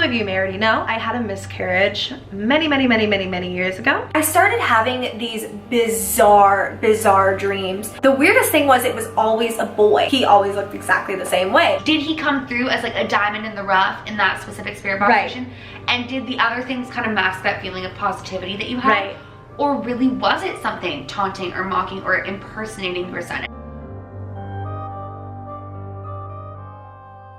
of you may already know, I had a miscarriage many years ago. I started having these bizarre dreams. The weirdest thing was it was always a boy. He always looked exactly the same way. Did he come through as like a diamond in the rough in that specific spirit box version? And did the other things kind of mask that feeling of positivity that you had? Right. Or really was it something taunting or mocking or impersonating your son?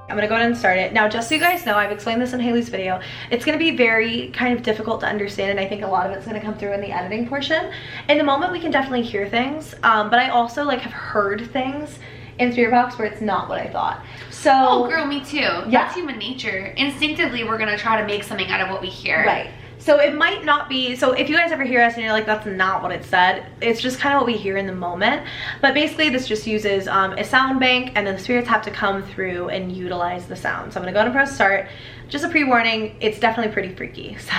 I'm gonna go ahead and start it. Now, just so you guys know, I've explained this in Hailey's video. It's gonna be very kind of difficult to understand, and I think a lot of it's gonna come through in the editing portion. In the moment, we can definitely hear things, but I also like have heard things in spirit box where it's not what I thought. So, oh girl, me too. Yeah. That's human nature. Instinctively, we're gonna try to make something out of what we hear. Right. So it might not be, so if you guys ever hear us and you're like, that's not what it said, it's just kind of what we hear in the moment. But basically this just uses a sound bank, and then the spirits have to come through and utilize the sound. So I'm gonna go ahead and press start. Just a pre-warning, it's definitely pretty freaky. So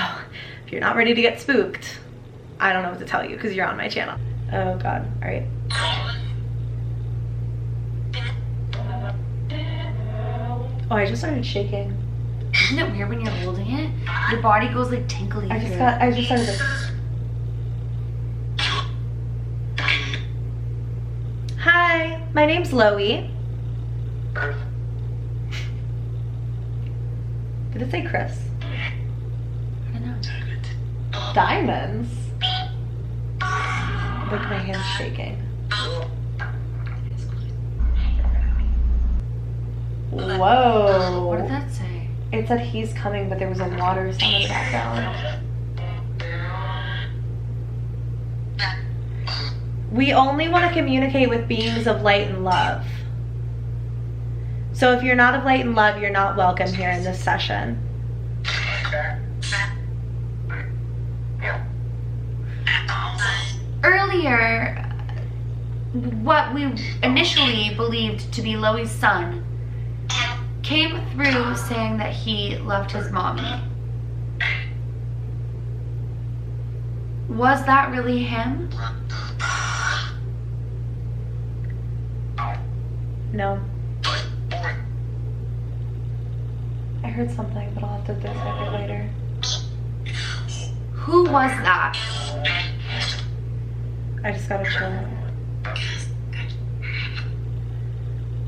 if you're not ready to get spooked, I don't know what to tell you because you're on my channel. Oh God, all right. Oh, I just started shaking. Isn't it weird when you're holding it? Your body goes like tingly. I just started this. Hi, my name's Loey. Did it say Chris? I don't know. Diamonds? Look, my hand's shaking. Whoa. What did that say? It said he's coming, but there was a water sound in the background. We only want to communicate with beings of light and love. So if you're not of light and love, you're not welcome here in this session. Earlier, what we initially believed to be Loey's son came through saying that he loved his mommy. Was that really him? No. I heard something, but I'll have to dissect it later. Who was that? I just gotta chill.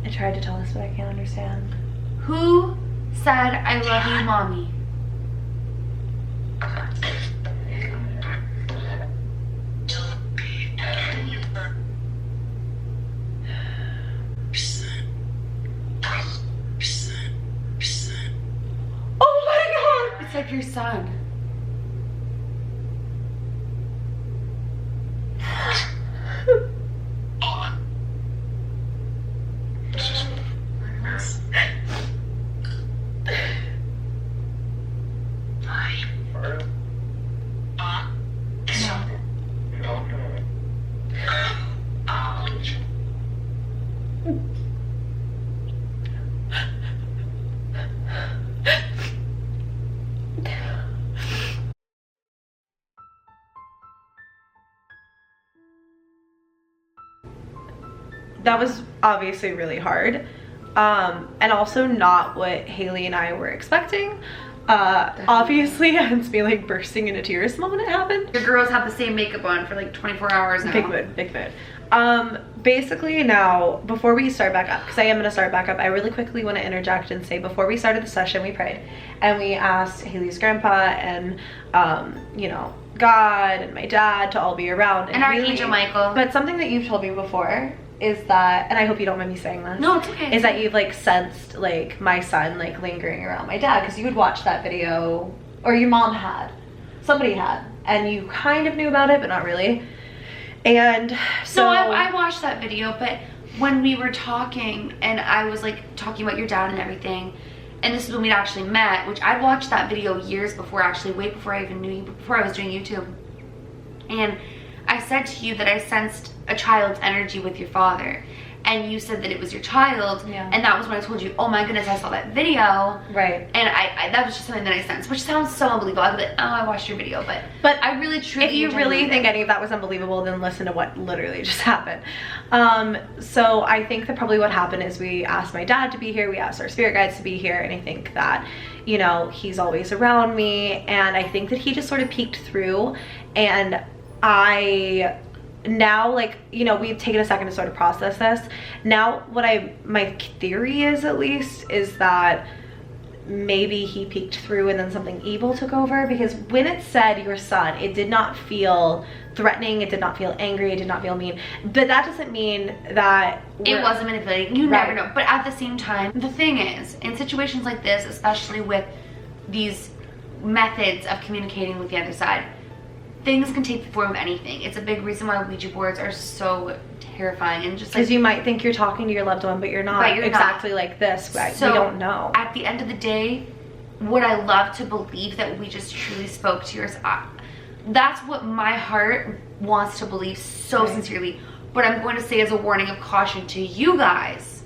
I tried to tell us, but I can't understand. Who said, I love you, mommy? Oh my God! It's like your son. That was obviously really hard, and also not what Hailey and I were expecting. Obviously, hence me like bursting into tears the moment it happened. Your girls have the same makeup on for like 24 hours now. Big mood. Basically now, before we start back up, because I am going to start back up, I really quickly want to interject and say, before we started the session, we prayed and we asked Hailey's grandpa and you know, God and my dad to all be around, and Archangel Michael. But something that you've told me before is that, and I hope you don't mind me saying this. No, it's okay. Is that you've like sensed like my son like lingering around my dad, because you would watch that video, or your mom had, somebody had, and you kind of knew about it, but not really. And so no, I watched that video, but when we were talking and I was like talking about your dad and everything, and this is when we'd actually met, which I'd watched that video years before, actually way before I even knew you, before I was doing YouTube. And I said to you that I sensed a child's energy with your father, and you said that it was your child, Yeah. and that was when I told you, oh my goodness, I saw that video. Right. And I that was just something that I sensed, which sounds so unbelievable. I'd be like, oh, I watched your video, but I really truly. If you really think any of that was unbelievable, then listen to what literally just happened. So I think that probably what happened is we asked my dad to be here, we asked our spirit guides to be here, and I think that, you know, he's always around me, and I think that he just sort of peeked through, and I now, like, you know, we've taken a second to sort of process this. Now what my theory is, at least, is that maybe he peeked through and then something evil took over, because when it said your son, it did not feel threatening, it did not feel angry, it did not feel mean, but that doesn't mean that it wasn't manipulating. You never know. But at the same time, the thing is, in situations like this, especially with these methods of communicating with the other side, things can take the form of anything. It's a big reason why Ouija boards are so terrifying, and just like, because you might think you're talking to your loved one, but you're not. But you're exactly not. Like this. So we don't know. At the end of the day, would I love to believe that we just truly spoke to yours? That's what my heart wants to believe so sincerely. But I'm going to say as a warning of caution to you guys,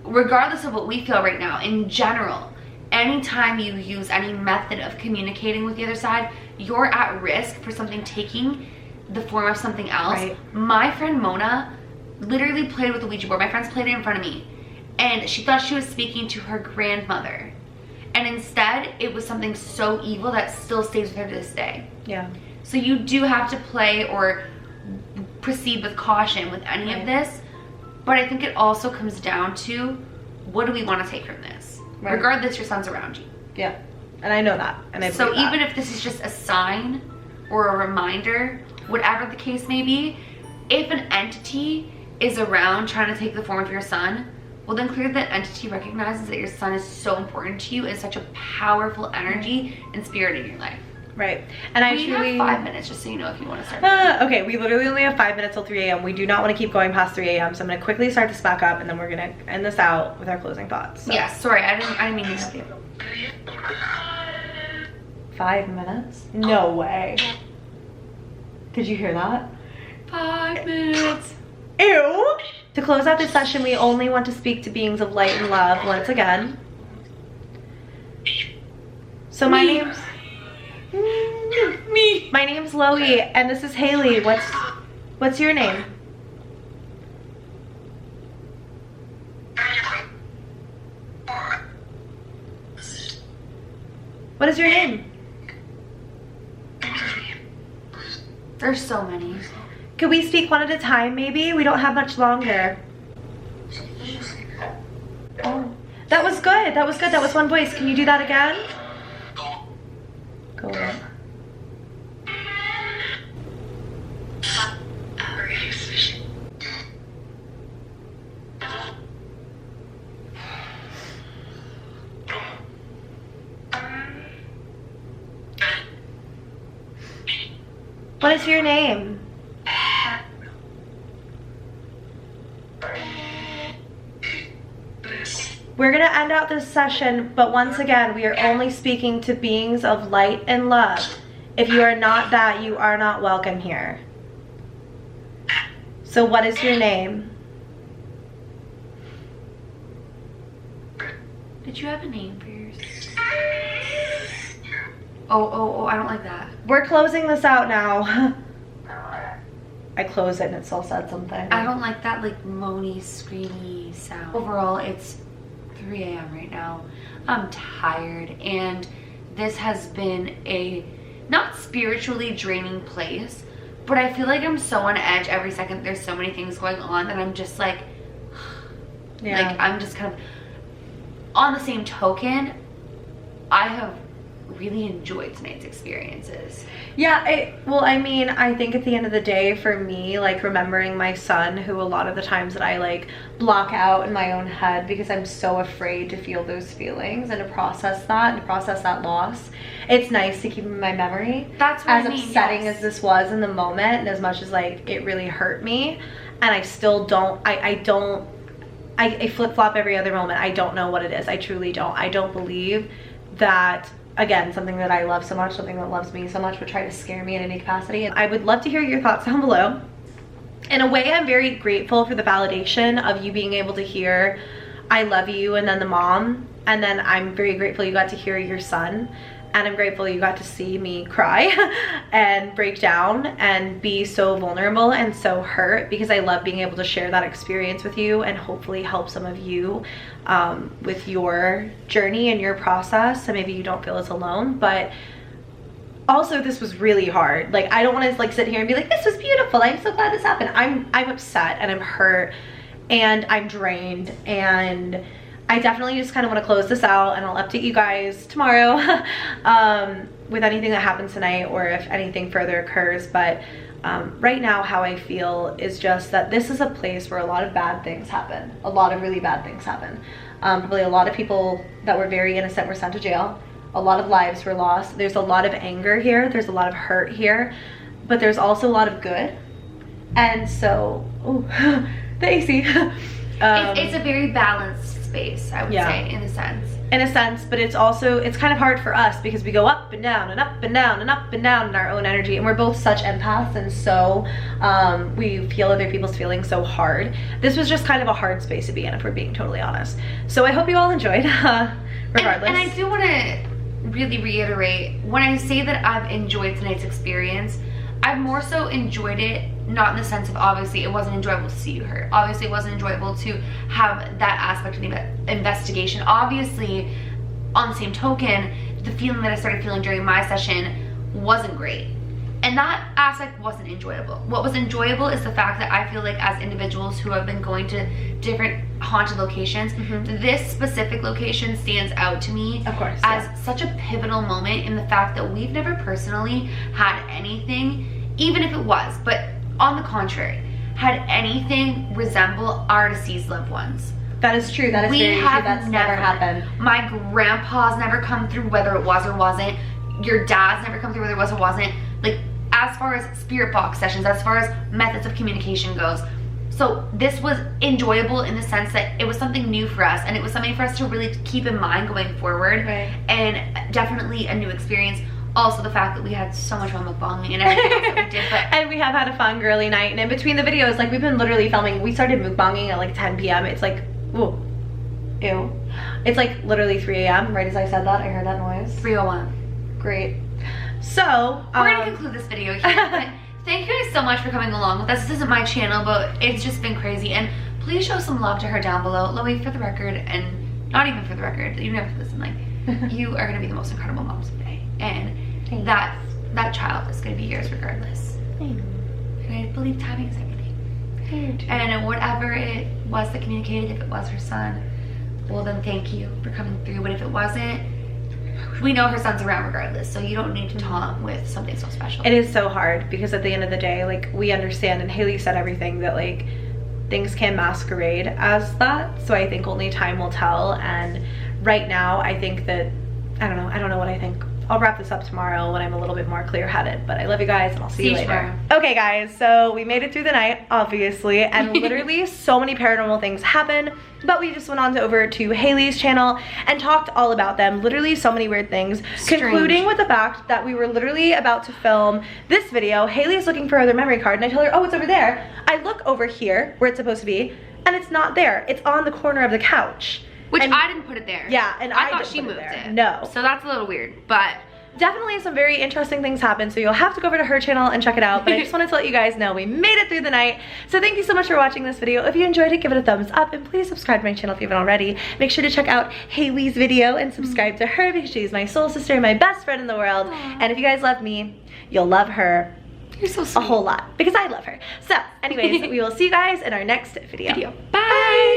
regardless of what we feel right now, in general, anytime you use any method of communicating with the other side, you're at risk for something taking the form of something else. Right. My friend Mona literally played with the Ouija board. My friends played it in front of me, and she thought she was speaking to her grandmother, and instead it was something so evil that still stays with her to this day. Yeah. So you do have to play or proceed with caution with any of this, but I think it also comes down to, what do we want to take from this? Right. Regardless, your son's around you. Yeah. And I know that, and I So believe that. even if this is just a sign or a reminder, whatever the case may be, if an entity is around trying to take the form of your son, well, then clearly that entity recognizes that your son is so important to you, and such a powerful energy and spirit in your life. Right. And I We truly have 5 minutes, just so you know, if you want to start. okay, we literally only have 5 minutes till 3 a.m. We do not want to keep going past 3 a.m. So I'm going to quickly start this back up, and then we're going to end this out with our closing thoughts. So. Yeah, sorry, I didn't mean to interrupt you. 5 minutes? No way. Did you hear that? 5 minutes. Ew! To close out this session, we only want to speak to beings of light and love once again. So my name's... Me. My name's Loey, and this is Hailey. What's your name? What is your name? There's so many. Could we speak one at a time, maybe? We don't have much longer. Oh, that was good. That was good. That was one voice. Can you do that again? Go away. What is your name? We're gonna end out this session, but once again, we are only speaking to beings of light and love. If you are not that, you are not welcome here. So what is your name? Did you have a name for yours? Oh, I don't like that. We're closing this out now. I closed it and it still said something. I don't like that, like, moany, screamy sound. Overall, it's 3 a.m. right now. I'm tired, and this has been a not spiritually draining place, but I feel like I'm so on edge every second. There's so many things going on that I'm just like, Yeah. like, I'm just kind of, on the same token, I have really enjoyed tonight's experiences. Yeah, well, I mean, I think at the end of the day, for me, like, remembering my son, who a lot of the times that I, like, block out in my own head because I'm so afraid to feel those feelings and to process that loss, it's nice to keep him in my memory. That's what as I mean, upsetting yes. as this was in the moment, and as much as, like, it really hurt me, and I still don't, I flip-flop every other moment. I don't know what it is. I truly don't. I don't believe that, again, something that I love so much, something that loves me so much would try to scare me in any capacity. And I would love to hear your thoughts down below. in a way, I'm very grateful for the validation of you being able to hear I love you and then the mom, and then I'm very grateful you got to hear your son, and I'm grateful you got to see me cry and break down and be so vulnerable and so hurt, because I love being able to share that experience with you and hopefully help some of you with your journey and your process, so maybe you don't feel as alone. But also, this was really hard. Like, I don't want to like sit here and be like, this was beautiful, I'm so glad this happened. I'm upset and I'm hurt and I'm drained, and I definitely just kind of want to close this out, and I'll update you guys tomorrow with anything that happens tonight or if anything further occurs. But right now, how I feel is just that this is a place where a lot of bad things happen. A lot of really bad things happen. Probably a lot of people that were very innocent were sent to jail. A lot of lives were lost. There's a lot of anger here. There's a lot of hurt here. But there's also a lot of good. And so, ooh, the AC. It's a very balanced space, I would say, in a sense. In a sense, but it's also, it's kind of hard for us because we go up and down and up and down and up and down in our own energy, and we're both such empaths, and so we feel other people's feelings so hard. This was just kind of a hard space to be in, if we're being totally honest. So I hope you all enjoyed, regardless. And I do want to really reiterate, when I say that I've enjoyed tonight's experience, I've more so enjoyed it, not in the sense of, obviously it wasn't enjoyable to see you hurt, obviously it wasn't enjoyable to have that aspect of the investigation, obviously on the same token, the feeling that I started feeling during my session wasn't great, and that aspect wasn't enjoyable. What was enjoyable is the fact that I feel like, as individuals who have been going to different haunted locations, this specific location stands out to me, of course, as such a pivotal moment, in the fact that we've never personally had anything, even if it was, but on the contrary, had anything resemble our deceased loved ones. That is true. That is very true. That's never happened. My grandpa's never come through, whether it was or wasn't. Your dad's never come through, whether it was or wasn't. Like, as far as spirit box sessions, as far as methods of communication goes. So this was enjoyable in the sense that it was something new for us, and it was something for us to really keep in mind going forward. Right. And definitely a new experience. Also, the fact that we had so much fun mukbanging and everything else that we did. But and we have had a fun girly night, and in between the videos, like, we've been literally filming. We started mukbanging at like 10 p.m. It's like, ooh, ew. It's like literally 3 a.m. Right as I said that, I heard that noise. 3:01. Great. So we're gonna conclude this video here. But thank you guys so much for coming along with us. This isn't my channel, but it's just been crazy. And please show some love to her down below. Loey, for the record, and not even for the record, you never listen, like, you are gonna be the most incredible mom today, and that child is gonna be yours regardless. And I believe timing is everything. And whatever it was that communicated, if it was her son, well then thank you for coming through. But if it wasn't, we know her son's around regardless, so you don't need to taunt with something so special. It is so hard, because at the end of the day, like, we understand, and Hailey said everything, that like things can masquerade as that. So I think only time will tell. And right now, I think that, I don't know what I think. I'll wrap this up tomorrow when I'm a little bit more clear-headed, but I love you guys, and I'll see you later. Tomorrow. Okay guys, so we made it through the night, obviously, and literally so many paranormal things happened, but we just went on over to Hailey's channel and talked all about them. Literally so many weird things, concluding with the fact that we were literally about to film this video. Hailey's looking for her memory card, and I tell her, oh, it's over there. I look over here where it's supposed to be, and it's not there. It's on the corner of the couch. Which, and I didn't put it there. Yeah, and I thought she moved it. No. So that's a little weird, but definitely some very interesting things happen, so you'll have to go over to her channel and check it out. But I just wanted to let you guys know we made it through the night. So thank you so much for watching this video. If you enjoyed it, give it a thumbs up, and please subscribe to my channel if you haven't already. Make sure to check out Hailey's video and subscribe to her, because she's my soul sister and my best friend in the world. Aww. And if you guys love me, you'll love her. You're so sweet. A whole lot, because I love her. So anyways, we will see you guys in our next video. Bye.